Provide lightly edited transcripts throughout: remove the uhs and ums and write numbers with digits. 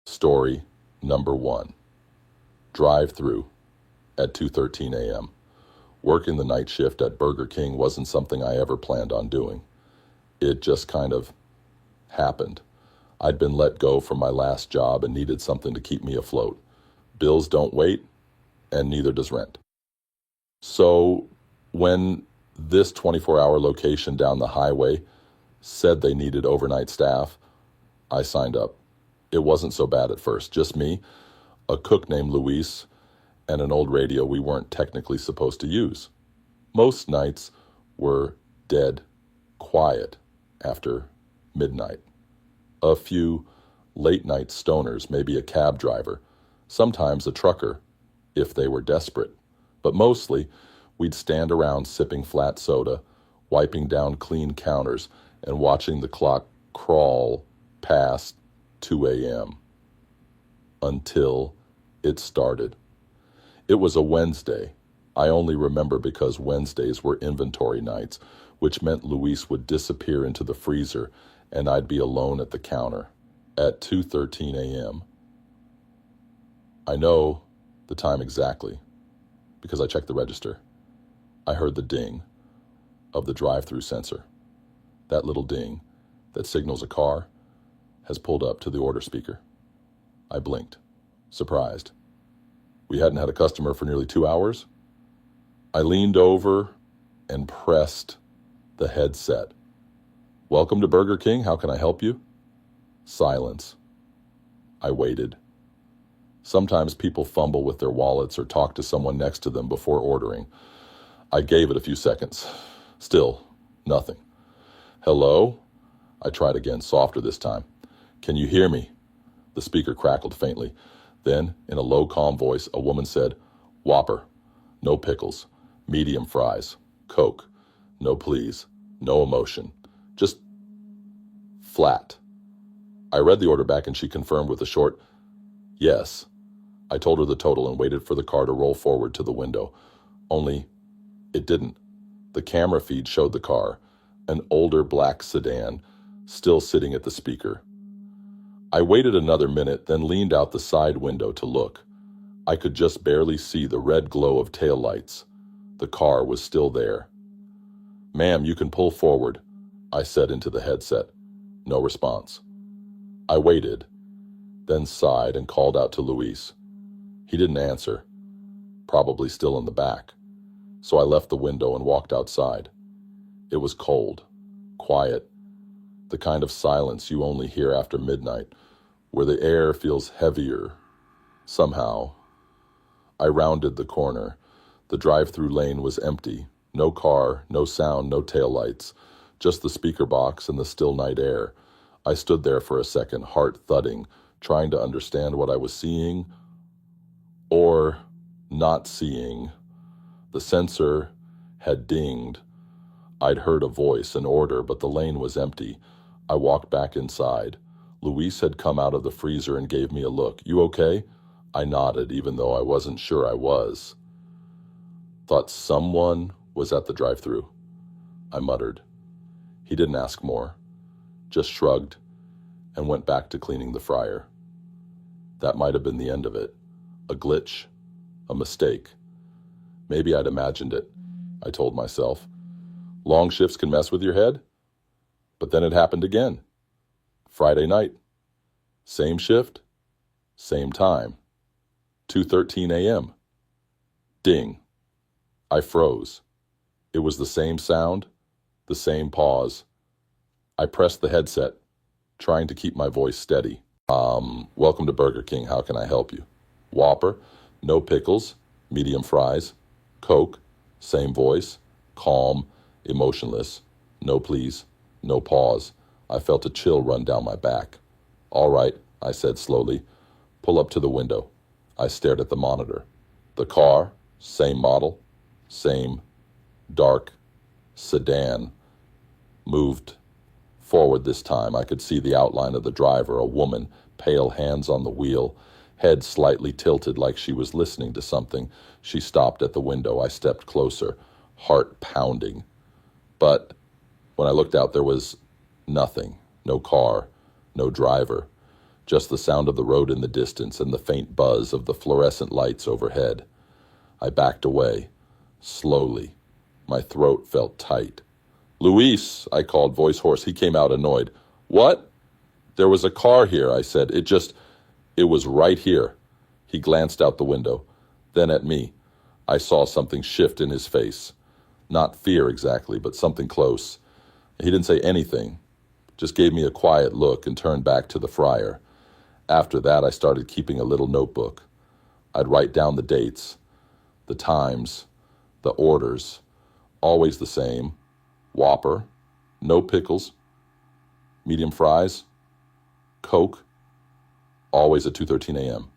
Story number 1. Drive-through at 2:13 a.m. Working the night shift at Burger King wasn't something I ever planned on doing. It just kind of happened. I'd been let go from my last job and needed something to keep me afloat. Bills don't wait, and neither does rent. So when this 24-hour location down the highway said they needed overnight staff, I signed up. It wasn't so bad at first. Just me, a cook named Luis, and an old radio we weren't technically supposed to use. Most nights were dead quiet after midnight. A few late-night stoners, maybe a cab driver, sometimes a trucker, if they were desperate. But mostly, we'd stand around sipping flat soda, wiping down clean counters, and watching the clock crawl past 2 a.m. until it started. It was a Wednesday. I only remember because Wednesdays were inventory nights, which meant Luis would disappear into the freezer and I'd be alone at the counter at 2:13 a.m. I know the time exactly because I checked the register. I heard the ding of the drive-through sensor. That little ding that signals a car has pulled up to the order speaker. I blinked, surprised. We hadn't had a customer for nearly 2 hours. I leaned over and pressed the headset. "Welcome to Burger King. How can I help you?" Silence. I waited. Sometimes people fumble with their wallets or talk to someone next to them before ordering. I gave it a few seconds. Still, nothing. "Hello?" I tried again, softer this time. "Can you hear me?" The speaker crackled faintly. Then, in a low, calm voice, a woman said, "Whopper, no pickles, medium fries, Coke, no please, no emotion, just flat." I read the order back and she confirmed with a short, "Yes." I told her the total and waited for the car to roll forward to the window. Only, it didn't. The camera feed showed the car, an older black sedan, still sitting at the speaker. I waited another minute, then leaned out the side window to look. I could just barely see the red glow of taillights. The car was still there. "Ma'am, you can pull forward," I said into the headset. No response. I waited, then sighed and called out to Luis. He didn't answer, probably still in the back. So I left the window and walked outside. It was cold, quiet, the kind of silence you only hear after midnight, where the air feels heavier, somehow. I rounded the corner. The drive-through lane was empty. No car, no sound, no taillights, just the speaker box and the still night air. I stood there for a second, heart thudding, trying to understand what I was seeing or not seeing. The sensor had dinged. I'd heard a voice, an order, but the lane was empty. I walked back inside. Luis had come out of the freezer and gave me a look. "You okay?" I nodded, even though I wasn't sure I was. "Thought someone was at the drive-through," I muttered. He didn't ask more, just shrugged and went back to cleaning the fryer. That might have been the end of it. A glitch, a mistake. Maybe I'd imagined it, I told myself. Long shifts can mess with your head. But then it happened again. Friday night. Same shift, same time. 2:13 a.m. Ding. I froze. It was the same sound, the same pause. I pressed the headset, trying to keep my voice steady. "Welcome to Burger King. How can I help you?" "Whopper, no pickles, medium fries, Coke," same voice, calm, emotionless, no please, no pause. I felt a chill run down my back. "All right," I said slowly. "Pull up to the window." I stared at the monitor. The car, same model, same dark sedan, moved forward this time. I could see the outline of the driver, a woman, pale hands on the wheel, head slightly tilted like she was listening to something. She stopped at the window. I stepped closer, heart pounding. But when I looked out, there was nothing. No car, no driver, just the sound of the road in the distance and the faint buzz of the fluorescent lights overhead. I backed away, slowly. My throat felt tight. "Luis," I called, voice hoarse. He came out annoyed. "What?" "There was a car here," I said. It was right here." He glanced out the window, then at me. I saw something shift in his face. Not fear exactly, but something close. He didn't say anything, just gave me a quiet look and turned back to the fryer. After that, I started keeping a little notebook. I'd write down the dates, the times, the orders, always the same. Whopper, no pickles, medium fries, Coke, always at 2:13 a.m.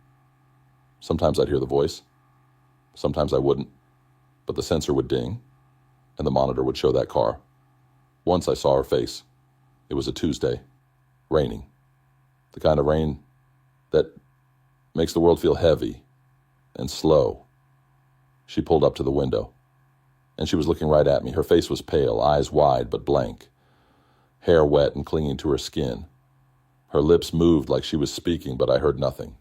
Sometimes I'd hear the voice, sometimes I wouldn't, but the sensor would ding, and the monitor would show that car. Once I saw her face. It was a Tuesday, raining, the kind of rain that makes the world feel heavy and slow. She pulled up to the window, and she was looking right at me. Her face was pale, eyes wide but blank, hair wet and clinging to her skin. Her lips moved like she was speaking, but I heard nothing.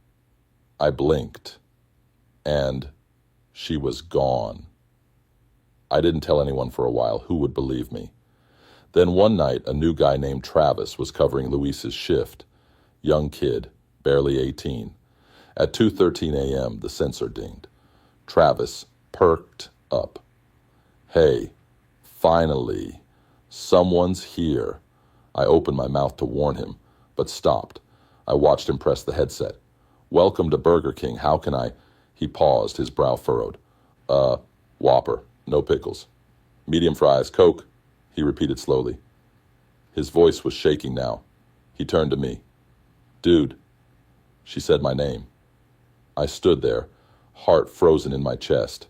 I blinked, and she was gone. I didn't tell anyone for a while. Who would believe me? Then one night, a new guy named Travis was covering Luis's shift. Young kid, barely 18. At 2:13 a.m., the sensor dinged. Travis perked up. "Hey, finally, someone's here." I opened my mouth to warn him, but stopped. I watched him press the headset. "Welcome to Burger King. How can I—" He paused, his brow furrowed. Whopper, no pickles. Medium fries, Coke," he repeated slowly. His voice was shaking now. He turned to me. "Dude," she said my name. I stood there, heart frozen in my chest.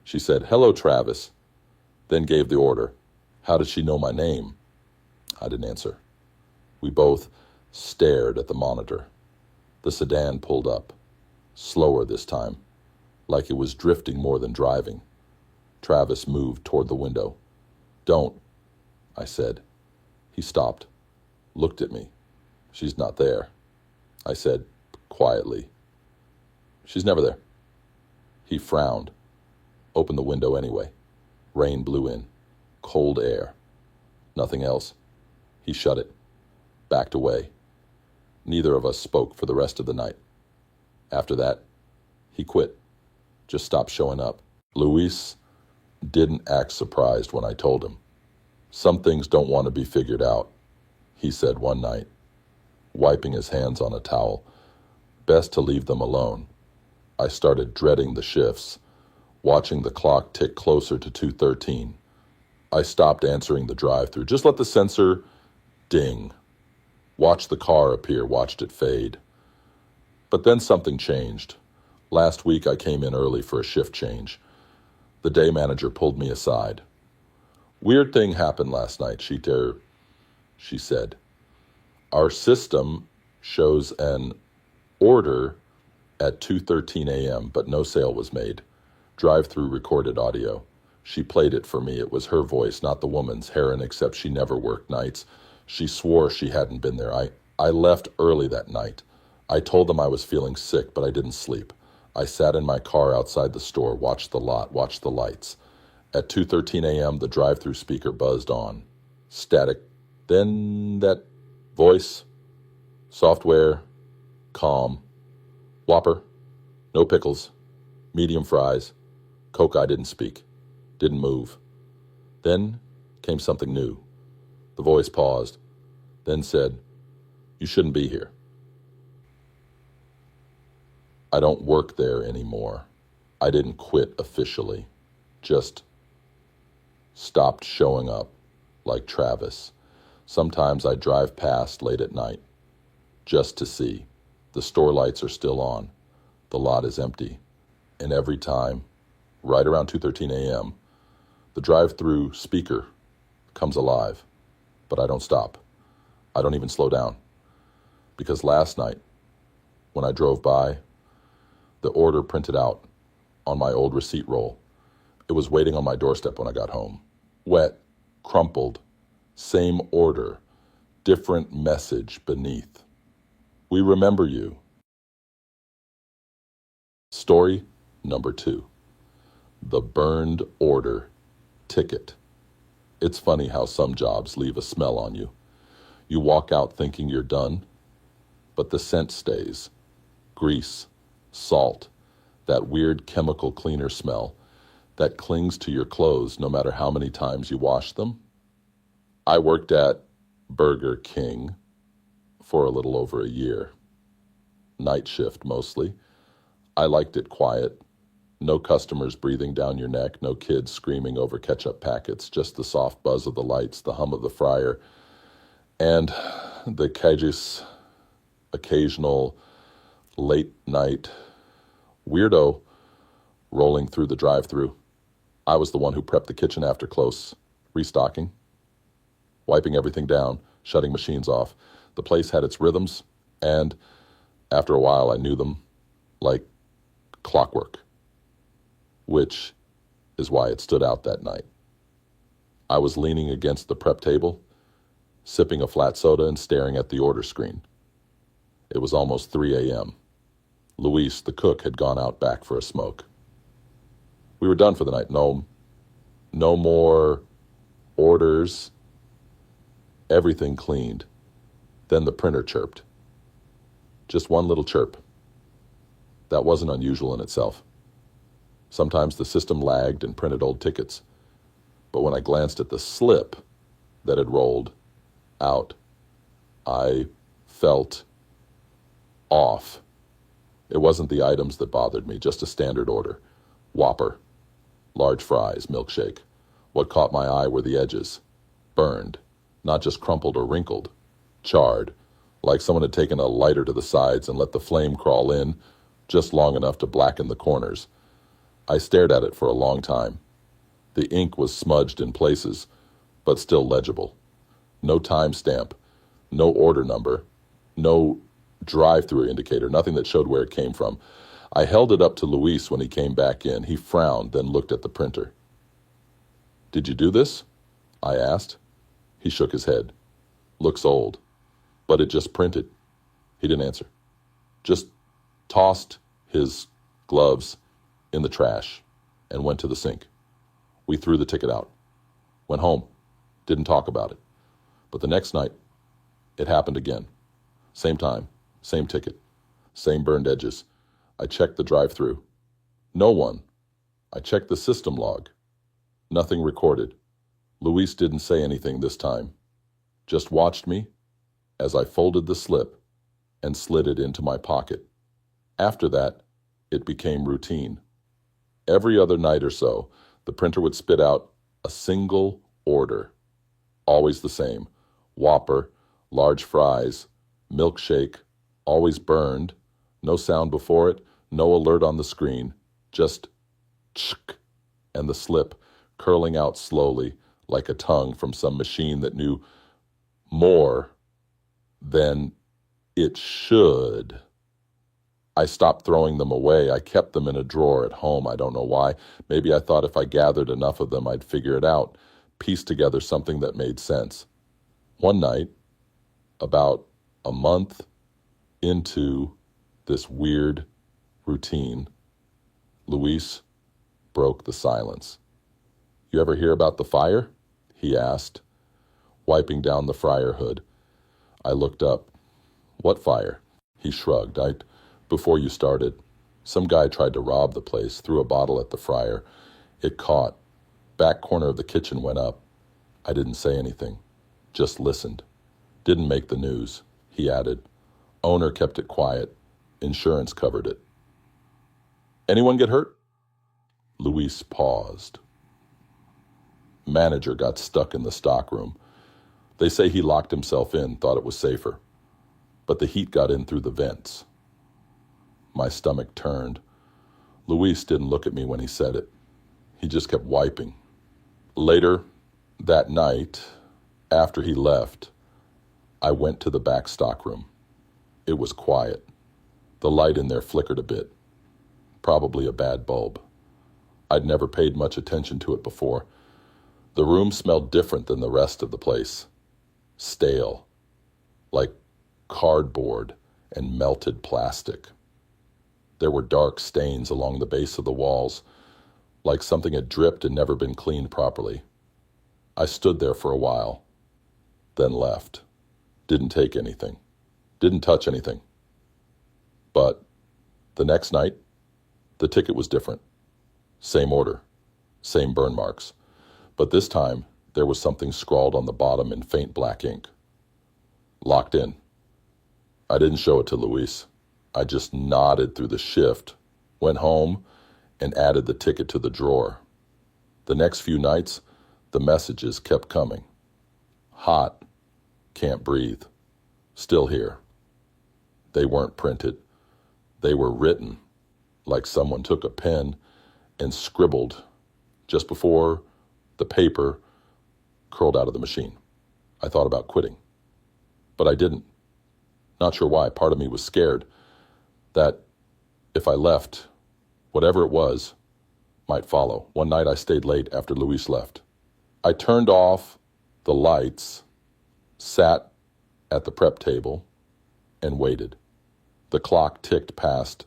She said, "Hello, Travis," then gave the order. How did she know my name? I didn't answer. We both stared at the monitor. The sedan pulled up, slower this time, like it was drifting more than driving. Travis moved toward the window. "Don't," I said. He stopped, looked at me. "She's not there," I said quietly. "She's never there." He frowned, opened the window anyway. Rain blew in, cold air. Nothing else. He shut it, backed away. Neither of us spoke for the rest of the night. After that, he quit, just stopped showing up. Luis didn't act surprised when I told him. "Some things don't want to be figured out," he said one night, wiping his hands on a towel. "Best to leave them alone." I started dreading the shifts, watching the clock tick closer to 2:13. I stopped answering the drive-thru. Just let the sensor ding. Watched the car appear, watched it fade. But then something changed. Last week I came in early for a shift change. The day manager pulled me aside. "Weird thing happened last night," she said. "Our system shows an order at 2:13 a.m., but no sale was made. Drive-through recorded audio. She played it for me. It was her voice, not the woman's. Heron, except she never worked nights. She swore she hadn't been there. I left early that night. I told them I was feeling sick, but I didn't sleep. I sat in my car outside the store, watched the lot, watched the lights. At 2:13 a.m., the drive-through speaker buzzed on. Static. Then that voice. Software. Calm. Whopper. No pickles. Medium fries. Coke. I didn't speak. Didn't move. Then came something new. The voice paused, then said, "You shouldn't be here." I don't work there anymore. I didn't quit officially. Just stopped showing up, like Travis. Sometimes I drive past late at night, just to see. The store lights are still on. The lot is empty. And every time, right around 2:13 a.m., the drive-through speaker comes alive. But I don't stop. I don't even slow down. Because last night, when I drove by, the order printed out on my old receipt roll. It was waiting on my doorstep when I got home. Wet, crumpled, same order, different message beneath. We remember you. Story number 2. The burned order ticket. It's funny how some jobs leave a smell on you. You walk out thinking you're done, but the scent stays. Grease, salt, that weird chemical cleaner smell that clings to your clothes no matter how many times you wash them. I worked at Burger King for a little over a year. Night shift mostly. I liked it quiet. No customers breathing down your neck, no kids screaming over ketchup packets, just the soft buzz of the lights, the hum of the fryer, and the occasional late night weirdo rolling through the drive-thru. I was the one who prepped the kitchen after close, restocking, wiping everything down, shutting machines off. The place had its rhythms, and after a while I knew them like clockwork, which is why it stood out that night. I was leaning against the prep table, sipping a flat soda and staring at the order screen. It was almost 3 a.m. Luis, the cook, had gone out back for a smoke. We were done for the night. No more orders. Everything cleaned. Then the printer chirped. Just one little chirp. That wasn't unusual in itself. Sometimes the system lagged and printed old tickets. But when I glanced at the slip that had rolled out, I felt off. It wasn't the items that bothered me, just a standard order. Whopper, large fries, milkshake. What caught my eye were the edges. Burned, not just crumpled or wrinkled, charred, like someone had taken a lighter to the sides and let the flame crawl in just long enough to blacken the corners. I stared at it for a long time. The ink was smudged in places, but still legible. No time stamp, no order number, no drive-through indicator, nothing that showed where it came from. I held it up to Luis when he came back in. He frowned, then looked at the printer. "Did you do this?" I asked. He shook his head. "Looks old, but it just printed." He didn't answer. Just tossed his gloves in the trash and went to the sink. We threw the ticket out. Went home. Didn't talk about it. But the next night, it happened again. Same time, same ticket, same burned edges. I checked the drive-through. No one. I checked the system log. Nothing recorded. Luis didn't say anything this time. Just watched me as I folded the slip and slid it into my pocket. After that, it became routine. Every other night or so, the printer would spit out a single order. Always the same. Whopper, large fries, milkshake, always burned, no sound before it, no alert on the screen, just tsk, and the slip curling out slowly like a tongue from some machine that knew more than it should. I stopped throwing them away. I kept them in a drawer at home. I don't know why. Maybe I thought if I gathered enough of them, I'd figure it out, piece together something that made sense. One night, about a month into this weird routine, Luis broke the silence. "You ever hear about the fire?" he asked, wiping down the fryer hood. I looked up. "What fire?" He shrugged. Before you started, some guy tried to rob the place, threw a bottle at the fryer. It caught. Back corner of the kitchen went up. I didn't say anything, just listened. Didn't make the news," he added. "Owner kept it quiet. Insurance covered it." "Anyone get hurt?" Luis paused. Manager got stuck in the stockroom. They say he locked himself in, thought it was safer. But the heat got in through the vents. My stomach turned. Luis didn't look at me when he said it. He just kept wiping. Later that night, after he left, I went to the back stockroom. It was quiet. The light in there flickered a bit. Probably a bad bulb. I'd never paid much attention to it before. The room smelled different than the rest of the place. Stale. Like cardboard and melted plastic. There were dark stains along the base of the walls, like something had dripped and never been cleaned properly. I stood there for a while, then left. Didn't take anything. Didn't touch anything. But the next night, the ticket was different. Same order, same burn marks. But this time, there was something scrawled on the bottom in faint black ink. Locked in. I didn't show it to Luis. I just nodded through the shift, went home, and added the ticket to the drawer. The next few nights, the messages kept coming. Hot, can't breathe, still here. They weren't printed. They were written, like someone took a pen and scribbled just before the paper curled out of the machine. I thought about quitting, but I didn't. Not sure why. Part of me was scared that if I left, whatever it was might follow. One night I stayed late after Luis left. I turned off the lights, sat at the prep table, and waited. The clock ticked past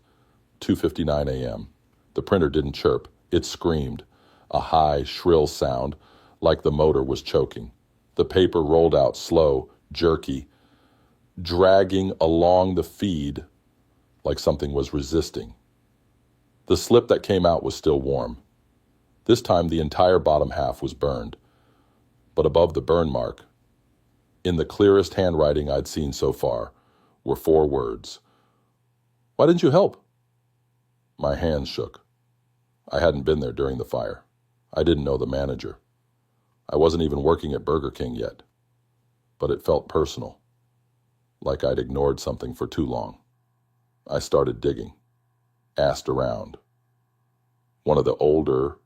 2:59 a.m. The printer didn't chirp. It screamed, a high, shrill sound, like the motor was choking. The paper rolled out slow, jerky, dragging along the feed like something was resisting. The slip that came out was still warm. This time the entire bottom half was burned. But above the burn mark, in the clearest handwriting I'd seen so far, were 4 words. Why didn't you help? My hands shook. I hadn't been there during the fire. I didn't know the manager. I wasn't even working at Burger King yet. But it felt personal, like I'd ignored something for too long. I started digging, asked around. One of the older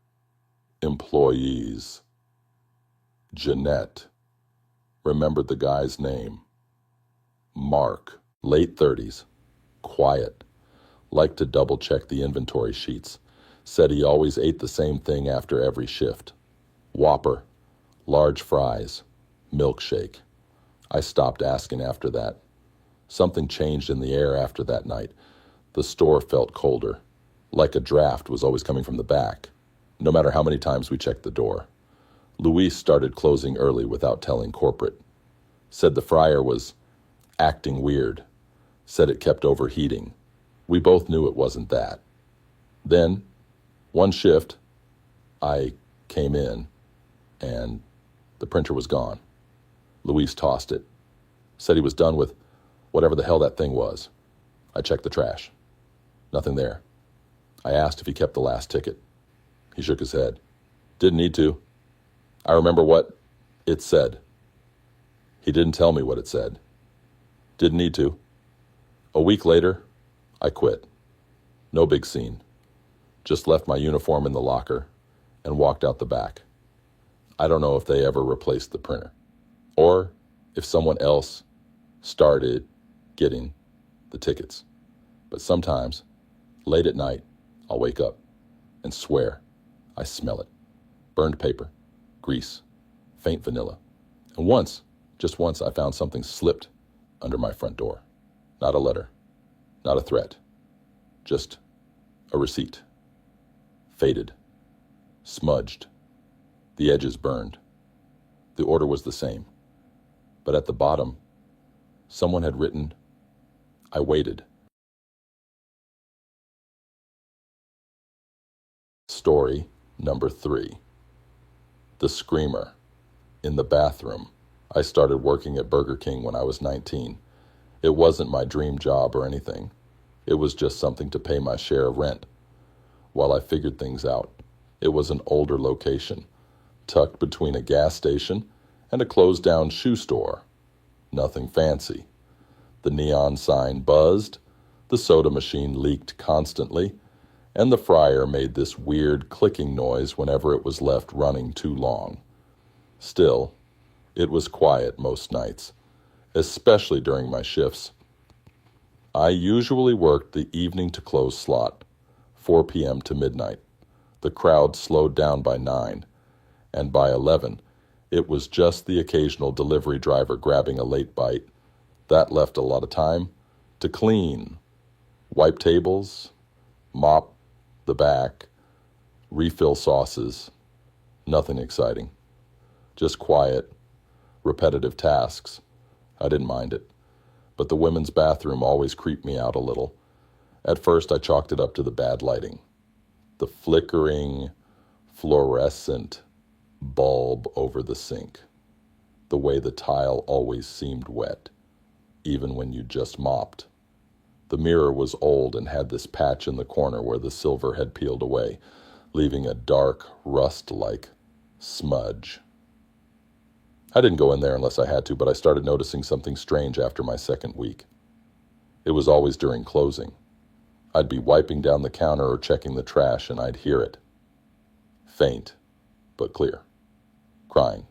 employees, Jeanette, remembered the guy's name. Mark, late 30s, quiet, liked to double-check the inventory sheets, said he always ate the same thing after every shift. Whopper, large fries, milkshake. I stopped asking after that. Something changed in the air after that night. The store felt colder, like a draft was always coming from the back, no matter how many times we checked the door. Luis started closing early without telling corporate. Said the fryer was acting weird. Said it kept overheating. We both knew it wasn't that. Then, one shift, I came in, and the printer was gone. Luis tossed it. Said he was done with whatever the hell that thing was. I checked the trash. Nothing there. I asked if he kept the last ticket. He shook his head. Didn't need to. I remember what it said. He didn't tell me what it said. Didn't need to. A week later, I quit. No big scene. Just left my uniform in the locker and walked out the back. I don't know if they ever replaced the printer, or if someone else started getting the tickets. But sometimes, late at night, I'll wake up and swear I smell it. Burned paper, grease, faint vanilla. And once, just once, I found something slipped under my front door. Not a letter, not a threat, just a receipt. Faded, smudged, the edges burned. The order was the same, but at the bottom, someone had written, I waited. Story number 3. The Screamer. In the bathroom. I started working at Burger King when I was 19. It wasn't my dream job or anything. It was just something to pay my share of rent. While I figured things out, it was an older location, tucked between a gas station and a closed-down shoe store. Nothing fancy. The neon sign buzzed, the soda machine leaked constantly, and the fryer made this weird clicking noise whenever it was left running too long. Still, it was quiet most nights, especially during my shifts. I usually worked the evening to close slot, 4 p.m. to midnight. The crowd slowed down by 9, and by 11, it was just the occasional delivery driver grabbing a late bite. That left a lot of time to clean, wipe tables, mop the back, refill sauces. Nothing exciting. Just quiet, repetitive tasks. I didn't mind it. But the women's bathroom always creeped me out a little. At first, I chalked it up to the bad lighting. The flickering, fluorescent bulb over the sink. The way the tile always seemed wet, even when you just mopped. The mirror was old and had this patch in the corner where the silver had peeled away, leaving a dark, rust-like smudge. I didn't go in there unless I had to, but I started noticing something strange after my second week. It was always during closing. I'd be wiping down the counter or checking the trash, and I'd hear it. Faint, but clear. Crying.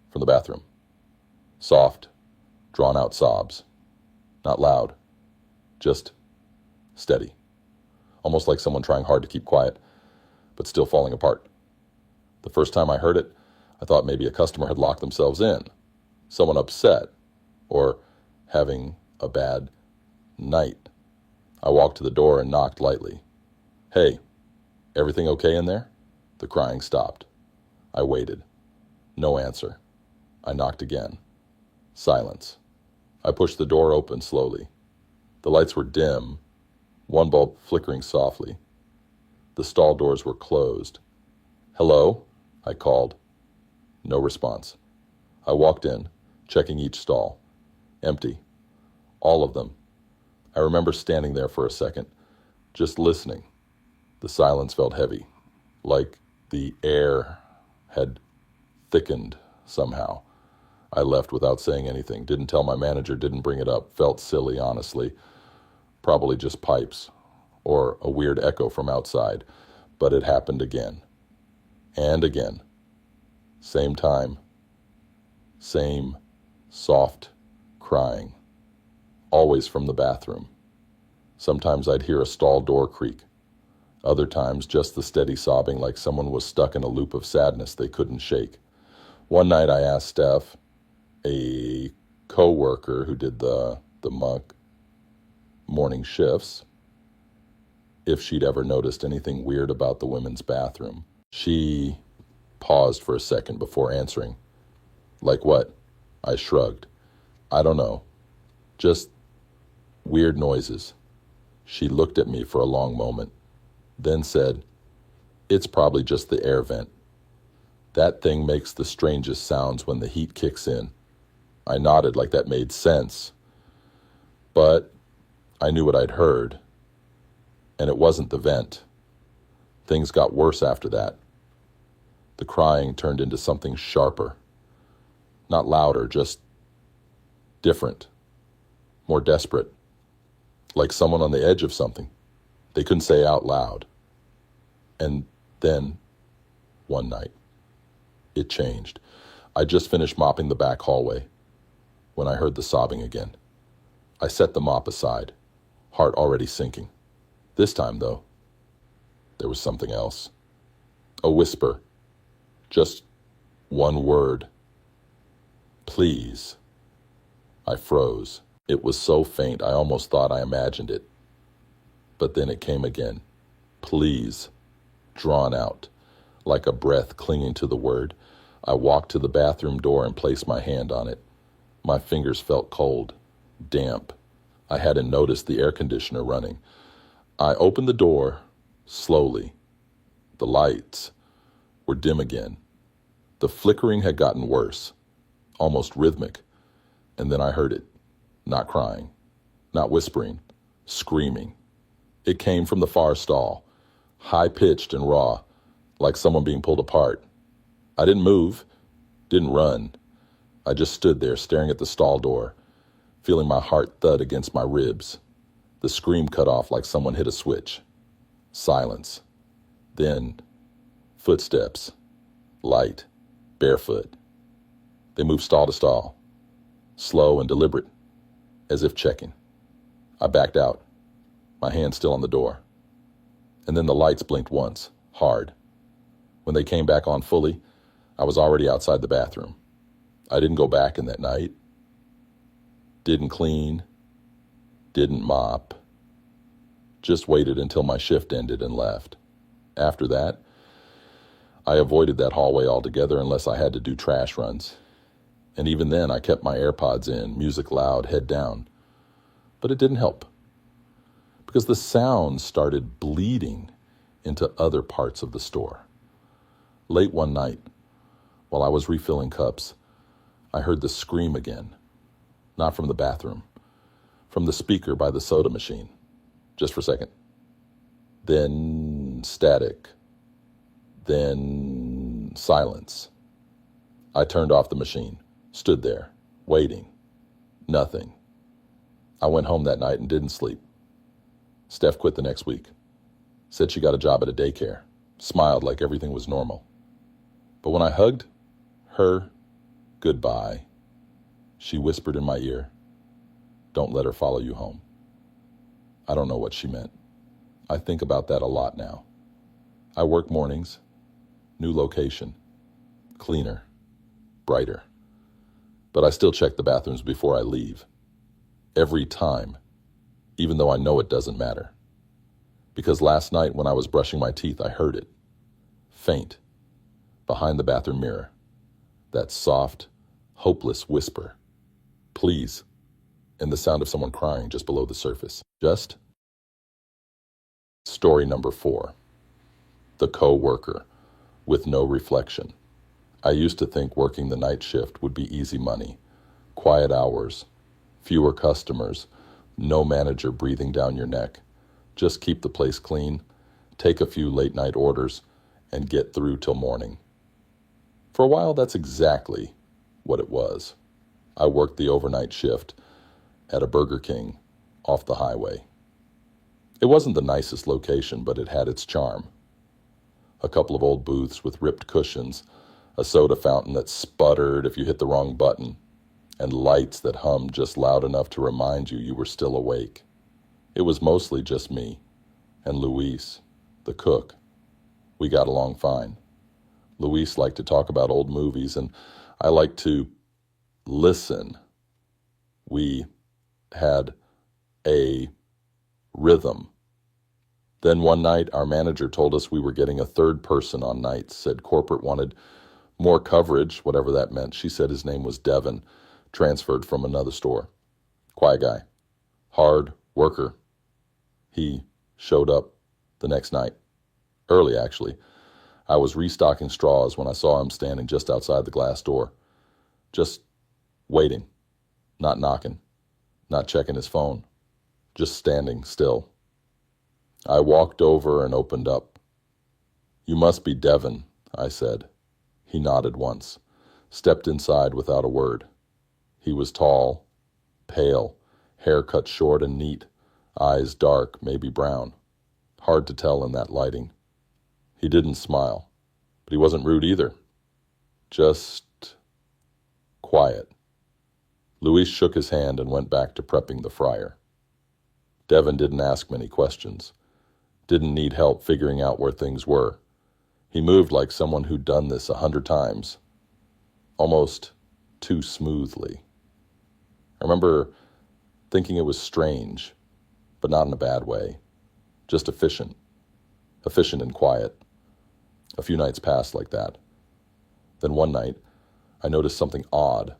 From the bathroom. Soft, drawn-out sobs. Not loud. Just steady. Almost like someone trying hard to keep quiet, but still falling apart. The first time I heard it, I thought maybe a customer had locked themselves in. Someone upset, or having a bad night. I walked to the door and knocked lightly. "Hey, everything okay in there?" The crying stopped. I waited. No answer. I knocked again. Silence. I pushed the door open slowly. The lights were dim, one bulb flickering softly. The stall doors were closed. "Hello?" I called. No response. I walked in, checking each stall. Empty. All of them. I remember standing there for a second, just listening. The silence felt heavy, like the air had thickened somehow. I left without saying anything, didn't tell my manager, didn't bring it up, felt silly, honestly. Probably just pipes, or a weird echo from outside. But it happened again. And again. Same time. Same soft crying. Always from the bathroom. Sometimes I'd hear a stall door creak. Other times just the steady sobbing like someone was stuck in a loop of sadness they couldn't shake. One night I asked Steph, a coworker who did the morning shifts, if she'd ever noticed anything weird about the women's bathroom. She paused for a second before answering. "Like what?" I shrugged. "I don't know. Just weird noises." She looked at me for a long moment, then said, "It's probably just the air vent. That thing makes the strangest sounds when the heat kicks in." I nodded like that made sense. But I knew what I'd heard, and it wasn't the vent. Things got worse after that. The crying turned into something sharper. Not louder, just different. More desperate. Like someone on the edge of something. They couldn't say out loud. And then, one night, it changed. I just finished mopping the back hallway when I heard the sobbing again. I set the mop aside, heart already sinking. This time, though, there was something else. A whisper. Just one word. "Please." I froze. It was so faint I almost thought I imagined it. But then it came again. "Please." Drawn out, like a breath clinging to the word. I walked to the bathroom door and placed my hand on it. My fingers felt cold, damp. I hadn't noticed the air conditioner running. I opened the door slowly. The lights were dim again. The flickering had gotten worse, almost rhythmic. And then I heard it. Not crying, not whispering, screaming. It came from the far stall, high-pitched and raw, like someone being pulled apart. I didn't move, didn't run. I just stood there staring at the stall door, feeling my heart thud against my ribs. The scream cut off like someone hit a switch. Silence. Then, footsteps. Light. Barefoot. They moved stall to stall. Slow and deliberate. As if checking. I backed out, my hand still on the door. And then the lights blinked once, hard. When they came back on fully, I was already outside the bathroom. I didn't go back in that night. Didn't clean. Didn't mop. Just waited until my shift ended and left. After that, I avoided that hallway altogether unless I had to do trash runs. And even then, I kept my AirPods in, music loud, head down. But it didn't help, because the sound started bleeding into other parts of the store. Late one night, while I was refilling cups, I heard the scream again. Not from the bathroom, from the speaker by the soda machine. Just for a second. Then static. Then silence. I turned off the machine, stood there, waiting. Nothing. I went home that night and didn't sleep. Steph quit the next week. Said she got a job at a daycare. Smiled like everything was normal. But when I hugged her goodbye, she whispered in my ear, "Don't let her follow you home." I don't know what she meant. I think about that a lot now. I work mornings, new location, cleaner, brighter. But I still check the bathrooms before I leave. Every time, even though I know it doesn't matter. Because last night when I was brushing my teeth, I heard it. Faint, behind the bathroom mirror. That soft, hopeless whisper. Please. And the sound of someone crying just below the surface. Just. Story number 4. The coworker with no reflection. I used to think working the night shift would be easy money. Quiet hours, fewer customers, no manager breathing down your neck. Just keep the place clean, take a few late night orders, and get through till morning. For a while, that's exactly what it was. I worked the overnight shift at a Burger King off the highway. It wasn't the nicest location, but it had its charm. A couple of old booths with ripped cushions, a soda fountain that sputtered if you hit the wrong button, and lights that hummed just loud enough to remind you were still awake. It was mostly just me and Luis, the cook. We got along fine. Luis liked to talk about old movies, and I liked to listen. We had a rhythm. Then one night, our manager told us we were getting a third person on nights, said corporate wanted more coverage, whatever that meant. She said his name was Devin, transferred from another store. Quiet guy. Hard worker. He showed up the next night. Early, actually. I was restocking straws when I saw him standing just outside the glass door. Just waiting. Not knocking. Not checking his phone. Just standing still. I walked over and opened up. "You must be Devin," I said. He nodded once, stepped inside without a word. He was tall, pale, hair cut short and neat, eyes dark, maybe brown. Hard to tell in that lighting. He didn't smile, but he wasn't rude either. Just quiet. Luis shook his hand and went back to prepping the fryer. Devin didn't ask many questions. Didn't need help figuring out where things were. He moved like someone who'd done this 100 times. Almost too smoothly. I remember thinking it was strange, but not in a bad way. Just efficient. Efficient and quiet. A few nights passed like that. Then one night, I noticed something odd.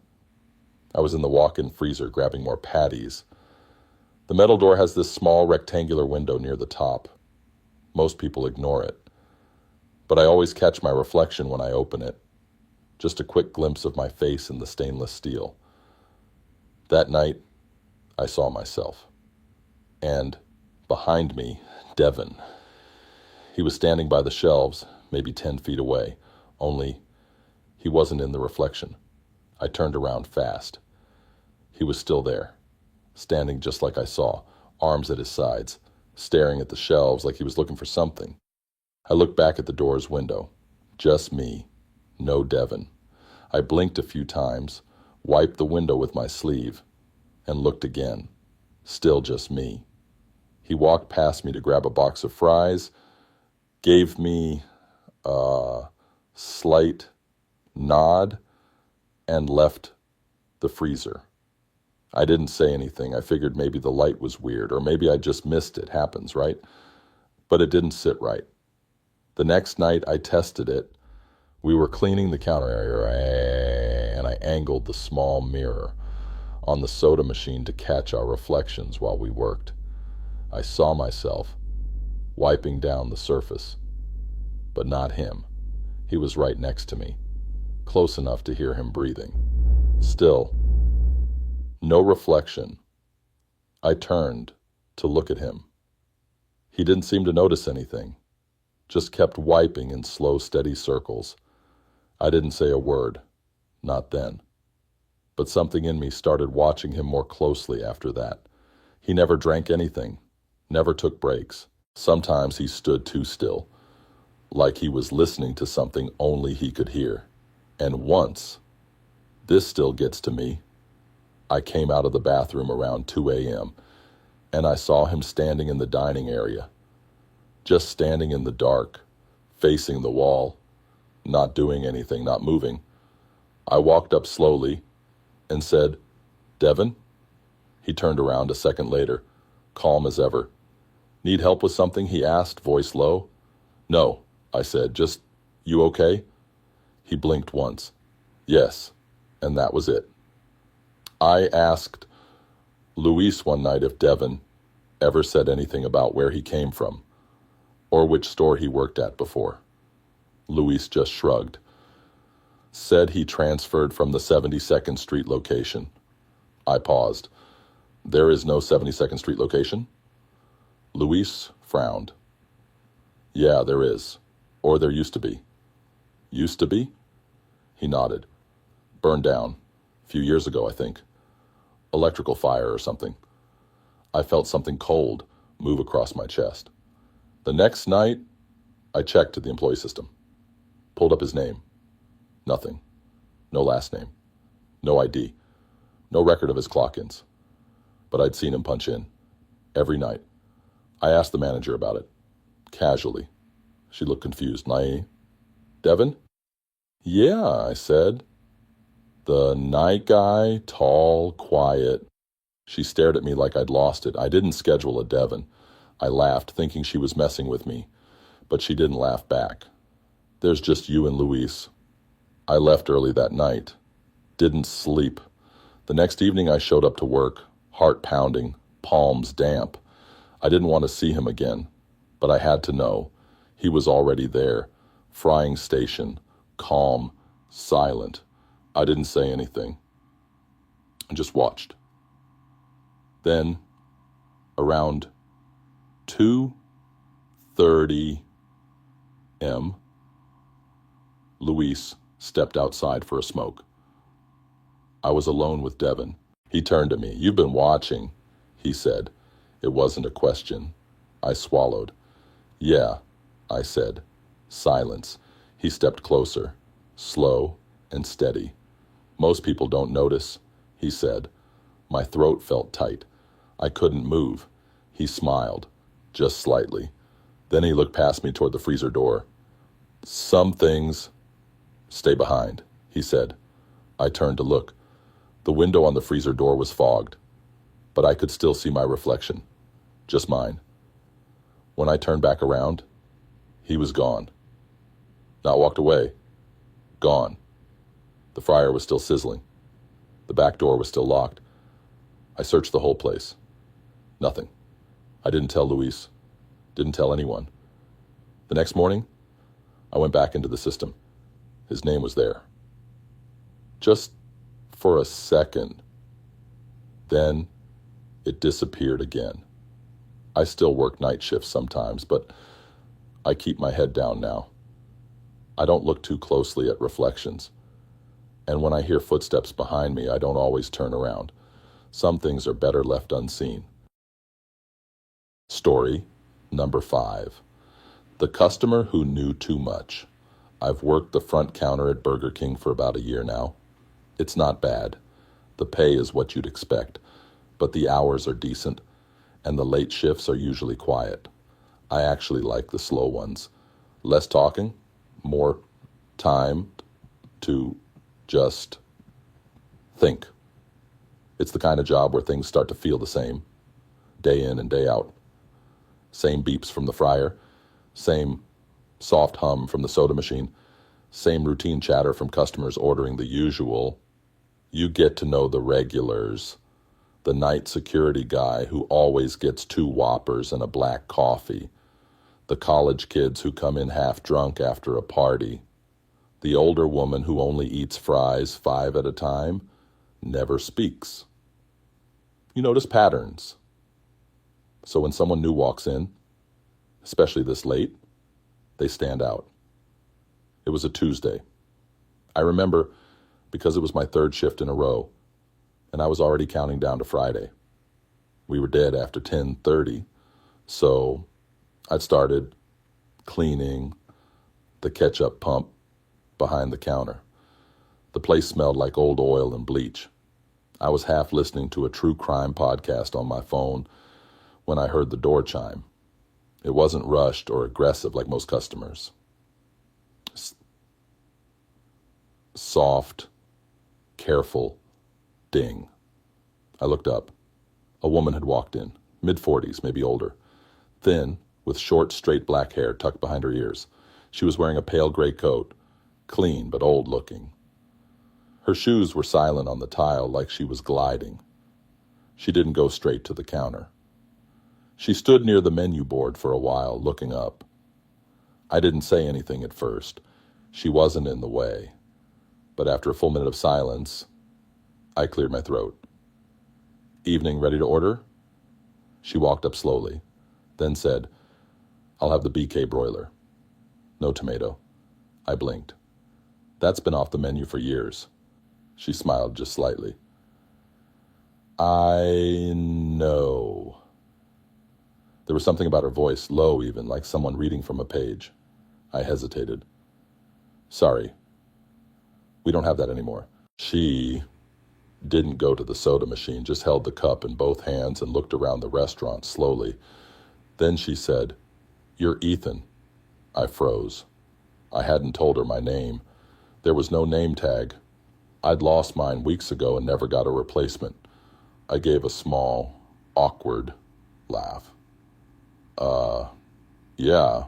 I was in the walk-in freezer grabbing more patties. The metal door has this small rectangular window near the top. Most people ignore it. But I always catch my reflection when I open it. Just a quick glimpse of my face in the stainless steel. That night, I saw myself. And behind me, Devin. He was standing by the shelves, maybe 10 feet away, only he wasn't in the reflection. I turned around fast. He was still there, standing just like I saw, arms at his sides, staring at the shelves like he was looking for something. I looked back at the door's window. Just me, no Devin. I blinked a few times, wiped the window with my sleeve, and looked again. Still just me. He walked past me to grab a box of fries, gave me a slight nod, and left the freezer. I didn't say anything. I figured maybe the light was weird, or maybe I just missed it. Happens, right? But it didn't sit right. The next night I tested it. We were cleaning the counter area, and I angled the small mirror on the soda machine to catch our reflections while we worked. I saw myself wiping down the surface, but not him. He was right next to me, close enough to hear him breathing. Still, no reflection. I turned to look at him. He didn't seem to notice anything, just kept wiping in slow, steady circles. I didn't say a word, not then. But something in me started watching him more closely after that. He never drank anything, never took breaks. Sometimes he stood too still, like he was listening to something only he could hear. And once, this still gets to me, I came out of the bathroom around 2 a.m., and I saw him standing in the dining area, just standing in the dark, facing the wall, not doing anything, not moving. I walked up slowly and said, "Devin?" He turned around a second later, calm as ever. "Need help with something?" he asked, voice low. "No," I said, "just, you okay?" He blinked once. "Yes," and that was it. I asked Luis one night if Devin ever said anything about where he came from or which store he worked at before. Luis just shrugged. Said he transferred from the 72nd Street location. I paused. "There is no 72nd Street location?" Luis frowned. "Yeah, there is. Or there used to be." "Used to be?" He nodded. "Burned down. A few years ago, I think. Electrical fire or something." I felt something cold move across my chest. The next night, I checked the employee system. Pulled up his name. Nothing. No last name. No ID. No record of his clock-ins. But I'd seen him punch in. Every night. I asked the manager about it. Casually. She looked confused. "Naive? Devin?" "Yeah," I said. "The night guy, tall, quiet." She stared at me like I'd lost it. I didn't schedule a Devin. I laughed, thinking she was messing with me, but she didn't laugh back. "There's just you and Luis." I left early that night. Didn't sleep. The next evening I showed up to work, heart pounding, palms damp. I didn't want to see him again, but I had to know. He was already there, frying station, calm, silent. I didn't say anything. I just watched. Then, around 2:30 m, Luis stepped outside for a smoke. I was alone with Devin. He turned to me. "You've been watching," he said. It wasn't a question. I swallowed. "Yeah," I said. Silence. He stepped closer, slow and steady. "Most people don't notice," he said. My throat felt tight. I couldn't move. He smiled, just slightly. Then he looked past me toward the freezer door. "Some things stay behind," he said. I turned to look. The window on the freezer door was fogged, but I could still see my reflection, just mine. When I turned back around, he was gone. Not walked away. Gone. The fryer was still sizzling. The back door was still locked. I searched the whole place. Nothing. I didn't tell Luis. Didn't tell anyone. The next morning, I went back into the system. His name was there. Just for a second. Then it disappeared again. I still work night shifts sometimes, but I keep my head down now. I don't look too closely at reflections. And when I hear footsteps behind me, I don't always turn around. Some things are better left unseen. Story number 5. The customer who knew too much. I've worked the front counter at Burger King for about a year now. It's not bad. The pay is what you'd expect, but the hours are decent, and the late shifts are usually quiet. I actually like the slow ones. Less talking, more time to just think. It's the kind of job where things start to feel the same, day in and day out. Same beeps from the fryer, same soft hum from the soda machine, same routine chatter from customers ordering the usual. You get to know the regulars, the night security guy who always gets 2 Whoppers and a black coffee, the college kids who come in half drunk after a party, the older woman who only eats fries 5 at a time, never speaks. You notice patterns. So when someone new walks in, especially this late, they stand out. It was a Tuesday. I remember because it was my 3rd shift in a row, and I was already counting down to Friday. We were dead after 10:30, so I'd started cleaning the ketchup pump behind the counter. The place smelled like old oil and bleach. I was half listening to a true crime podcast on my phone when I heard the door chime. It wasn't rushed or aggressive like most customers. Soft, careful ding. I looked up. A woman had walked in, mid-40s, maybe older, thin, with short, straight black hair tucked behind her ears. She was wearing a pale gray coat, clean but old-looking. Her shoes were silent on the tile like she was gliding. She didn't go straight to the counter. She stood near the menu board for a while, looking up. I didn't say anything at first. She wasn't in the way. But after a full minute of silence, I cleared my throat. "Evening, ready to order?" She walked up slowly, then said, "I'll have the BK broiler. No tomato." I blinked. "That's been off the menu for years." She smiled just slightly. "I know." There was something about her voice, low even, like someone reading from a page. I hesitated. "Sorry, we don't have that anymore." She didn't go to the soda machine, just held the cup in both hands and looked around the restaurant slowly. Then she said, "You're Ethan." I froze. I hadn't told her my name. There was no name tag. I'd lost mine weeks ago and never got a replacement. I gave a small, awkward laugh. Yeah."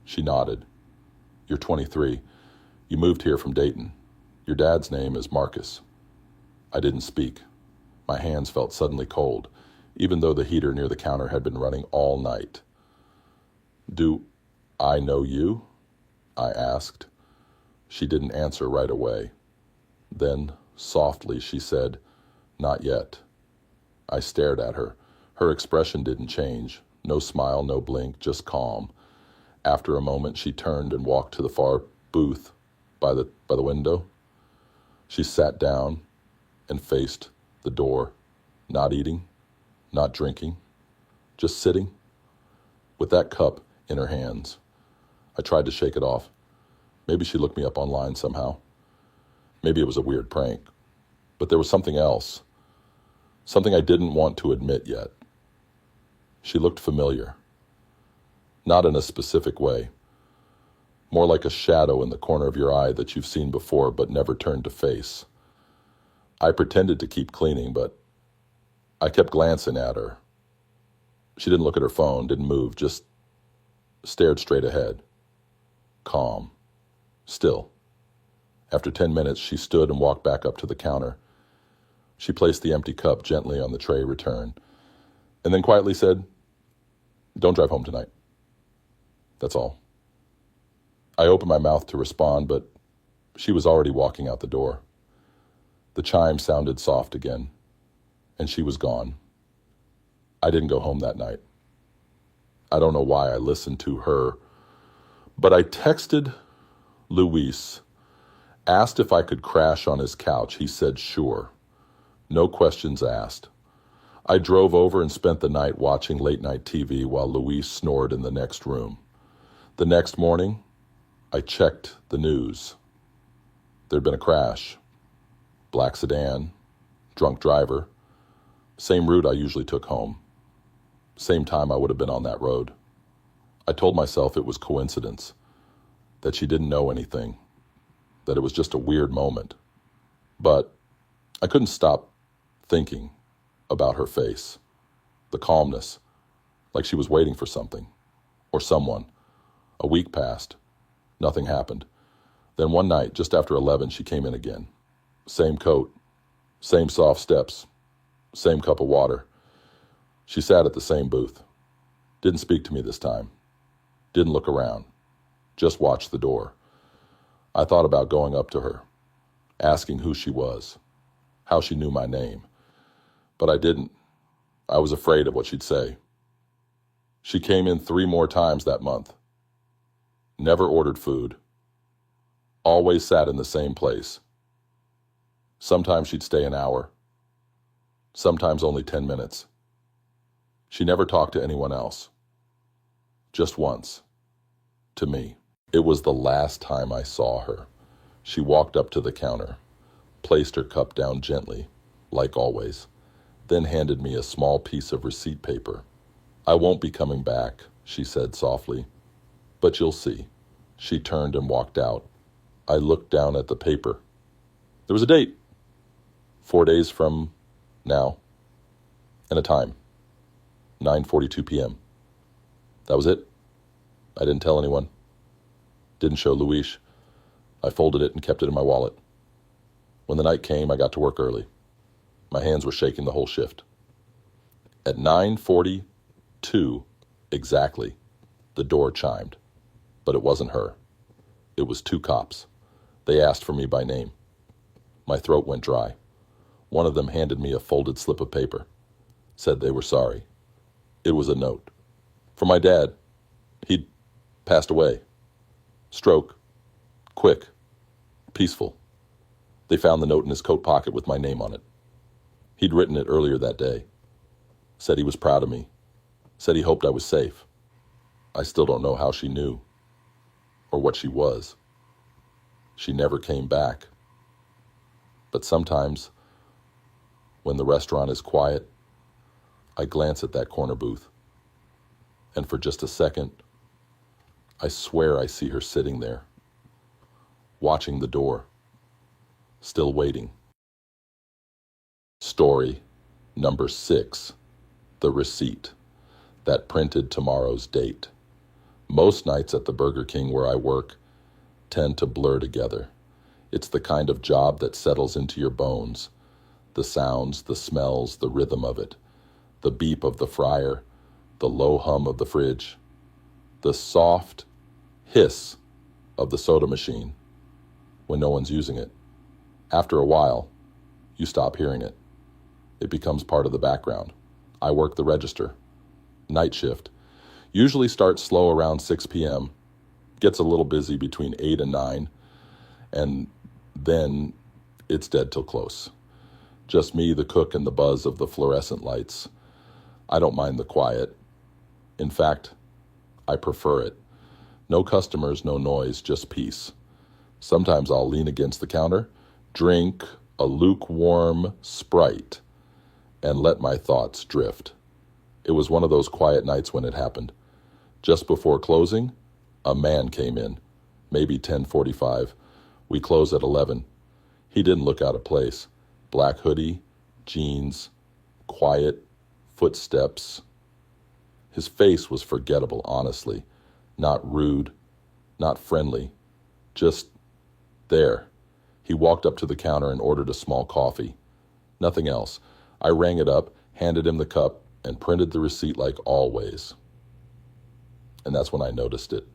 She nodded. "You're 23. You moved here from Dayton. Your dad's name is Marcus." I didn't speak. My hands felt suddenly cold, even though the heater near the counter had been running all night. "Do I know you?" I asked. She didn't answer right away. Then, softly, she said, "Not yet." I stared at her. Her expression didn't change. No smile, no blink, just calm. After a moment, she turned and walked to the far booth by the window. She sat down and faced the door, not eating, not drinking, just sitting, with that cup in her hands. I tried to shake it off. Maybe she looked me up online somehow. Maybe it was a weird prank. But there was something else, something I didn't want to admit yet. She looked familiar. Not in a specific way. More like a shadow in the corner of your eye that you've seen before but never turned to face. I pretended to keep cleaning, but I kept glancing at her. She didn't look at her phone, didn't move, just stared straight ahead. Calm. Still. After 10 minutes, she stood and walked back up to the counter. She placed the empty cup gently on the tray return, and then quietly said, "Don't drive home tonight." That's all. I opened my mouth to respond, but she was already walking out the door. The chime sounded soft again, and she was gone. I didn't go home that night. I don't know why I listened to her, but I texted Luis, asked if I could crash on his couch. He said sure. No questions asked. I drove over and spent the night watching late-night TV while Luis snored in the next room. The next morning, I checked the news. There'd been a crash. Black sedan, drunk driver, same route I usually took home. Same time I would have been on that road. I told myself it was coincidence, that she didn't know anything, that it was just a weird moment. But I couldn't stop thinking about her face, the calmness, like she was waiting for something or someone. A week passed. Nothing happened. Then one night, just after 11, she came in again. Same coat, same soft steps, same cup of water. She sat at the same booth. Didn't speak to me this time. Didn't look around. Just watched the door. I thought about going up to her, asking who she was, how she knew my name. But I didn't. I was afraid of what she'd say. She came in 3 more times that month. Never ordered food. Always sat in the same place. Sometimes she'd stay an hour. Sometimes only 10 minutes. She never talked to anyone else. Just once. To me. It was the last time I saw her. She walked up to the counter, placed her cup down gently, like always, then handed me a small piece of receipt paper. "I won't be coming back," she said softly, "but you'll see." She turned and walked out. I looked down at the paper. There was a date. 4 days from now. And a time. 9:42 p.m. That was it. I didn't tell anyone. Didn't show Luis. I folded it and kept it in my wallet. When the night came, I got to work early. My hands were shaking the whole shift. At 9:42 exactly, the door chimed. But it wasn't her. It was 2 cops. They asked for me by name. My throat went dry. One of them handed me a folded slip of paper. Said they were sorry. It was a note. From my dad. He'd passed away. Stroke. Quick. Peaceful. They found the note in his coat pocket with my name on it. He'd written it earlier that day. Said he was proud of me. Said he hoped I was safe. I still don't know how she knew. Or what she was. She never came back. But sometimes, when the restaurant is quiet, I glance at that corner booth. And for just a second, I swear I see her sitting there, watching the door, still waiting. Story number 6, the receipt that printed tomorrow's date. Most nights at the Burger King where I work tend to blur together. It's the kind of job that settles into your bones. The sounds, the smells, the rhythm of it. The beep of the fryer, the low hum of the fridge. The soft hiss of the soda machine when no one's using it. After a while, you stop hearing it. It becomes part of the background. I work the register. Night shift. Usually starts slow around 6 p.m., gets a little busy between 8 and 9, and then it's dead till close. Just me, the cook, and the buzz of the fluorescent lights. I don't mind the quiet. In fact, I prefer it. No customers, no noise, just peace. Sometimes I'll lean against the counter, drink a lukewarm Sprite, and let my thoughts drift. It was one of those quiet nights when it happened. Just before closing, a man came in, maybe 10:45. We close at 11. He didn't look out of place. Black hoodie, jeans, quiet, footsteps. His face was forgettable, honestly. Not rude, not friendly, just there. He walked up to the counter and ordered a small coffee. Nothing else. I rang it up, handed him the cup, and printed the receipt like always. And that's when I noticed it.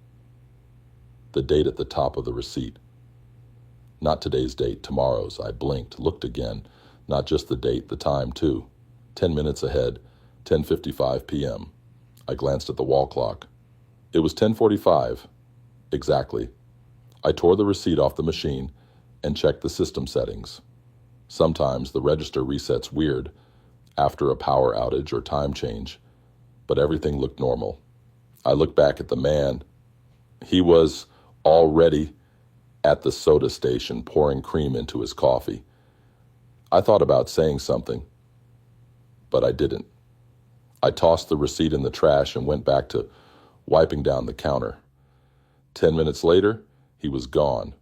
The date at the top of the receipt. Not today's date, tomorrow's. I blinked, looked again. Not just the date, the time too. 10 minutes ahead, 10:55 p.m. I glanced at the wall clock. It was 10:45, exactly. I tore the receipt off the machine and checked the system settings. Sometimes the register resets weird after a power outage or time change, but everything looked normal. I looked back at the man. He was already at the soda station pouring cream into his coffee. I thought about saying something, but I didn't. I tossed the receipt in the trash and went back to wiping down the counter. 10 minutes later, he was gone.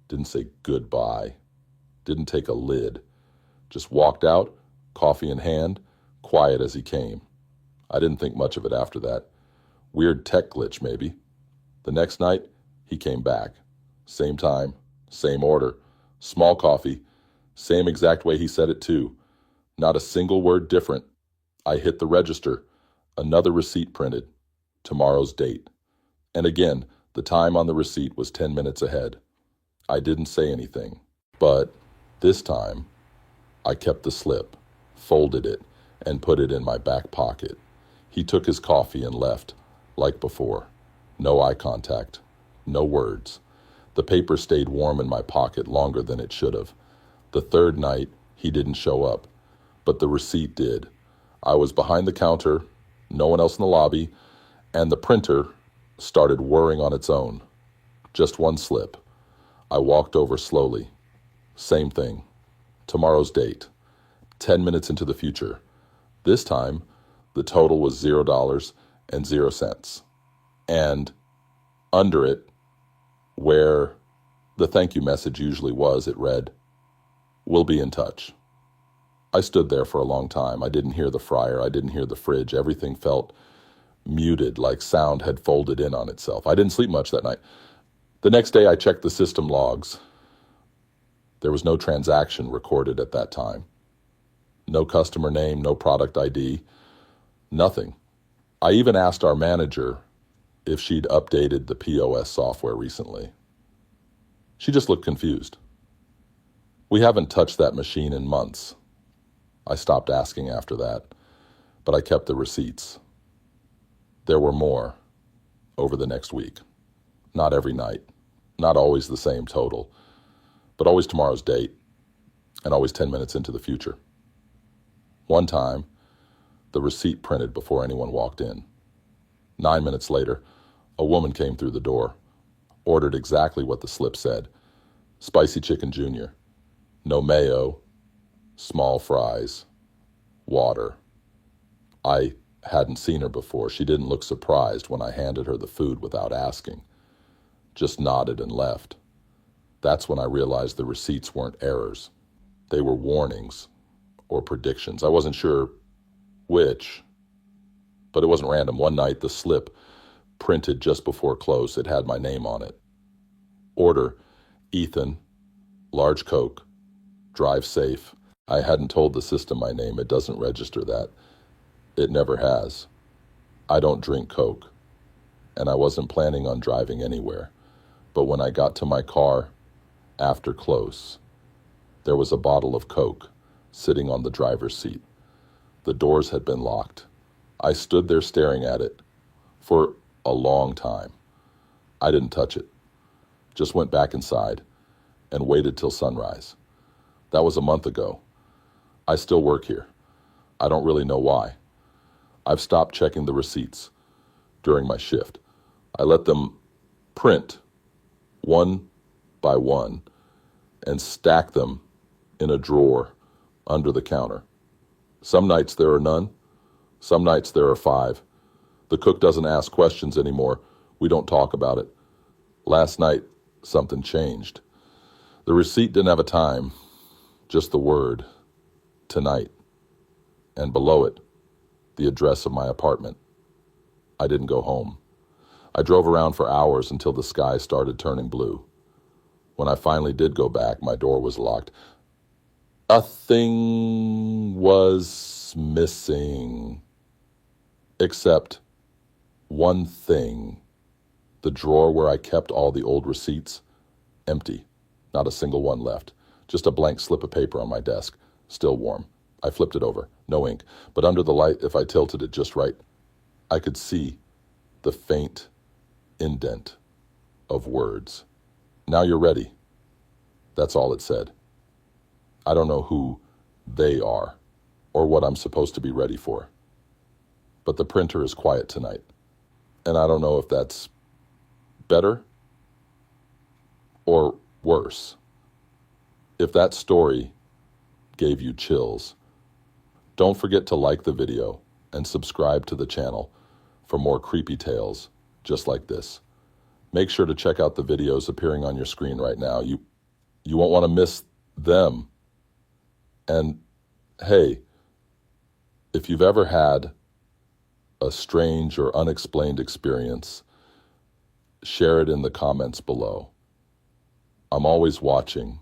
Didn't say goodbye. Didn't take a lid. Just walked out, coffee in hand, quiet as he came. I didn't think much of it after that. Weird tech glitch, maybe. The next night, he came back. Same time, same order, small coffee, same exact way he said it too. Not a single word different. I hit the register. Another receipt printed. Tomorrow's date. And again, the time on the receipt was 10 minutes ahead. I didn't say anything. But this time, I kept the slip, folded it, and put it in my back pocket. He took his coffee and left, like before. No eye contact. No words. The paper stayed warm in my pocket longer than it should have. The third night, he didn't show up, but the receipt did. I was behind the counter, no one else in the lobby, and the printer started whirring on its own. Just one slip. I walked over slowly. Same thing. Tomorrow's date. 10 minutes into the future. This time, the total was $0.00. And under it, where the thank you message usually was, it read, "We'll be in touch." I stood there for a long time. I didn't hear the fryer. I didn't hear the fridge. Everything felt muted, like sound had folded in on itself. I didn't sleep much that night. The next day, I checked the system logs. There was no transaction recorded at that time. No customer name, no product ID, nothing. I even asked our manager if she'd updated the POS software recently. She just looked confused. We haven't touched that machine in months. I stopped asking after that, but I kept the receipts. There were more over the next week. Not every night, not always the same total, but always tomorrow's date, and always 10 minutes into the future. One time, the receipt printed before anyone walked in. 9 minutes later, a woman came through the door, ordered exactly what the slip said. Spicy chicken junior, no mayo, small fries, water. I hadn't seen her before. She didn't look surprised when I handed her the food without asking. Just nodded and left. That's when I realized the receipts weren't errors. They were warnings or predictions. I wasn't sure which, but it wasn't random. One night, the slip printed just before close. It had my name on it. Order, Ethan, large Coke, drive safe. I hadn't told the system my name. It doesn't register that. It never has. I don't drink Coke, and I wasn't planning on driving anywhere. But when I got to my car after close, there was a bottle of Coke sitting on the driver's seat. The doors had been locked. I stood there staring at it for a long time. I didn't touch it. Just went back inside and waited till sunrise. That was a month ago. I still work here. I don't really know why. I've stopped checking the receipts during my shift. I let them print one by one and stack them in a drawer under the counter. Some nights there are none. Some nights there are 5. The cook doesn't ask questions anymore. We don't talk about it. Last night, something changed. The receipt didn't have a time, just the word, tonight. And below it, the address of my apartment. I didn't go home. I drove around for hours until the sky started turning blue. When I finally did go back, my door was locked. A thing was missing. Except one thing. The drawer where I kept all the old receipts, empty. Not a single one left. Just a blank slip of paper on my desk, still warm. I flipped it over. No ink. But under the light, if I tilted it just right, I could see the faint indent of words. Now you're ready. That's all it said. I don't know who they are or what I'm supposed to be ready for. But the printer is quiet tonight. And I don't know if that's better or worse. If that story gave you chills, don't forget to like the video and subscribe to the channel for more creepy tales just like this. Make sure to check out the videos appearing on your screen right now. You won't want to miss them. And hey, If you've ever had a strange or unexplained experience, share it in the comments below. I'm always watching,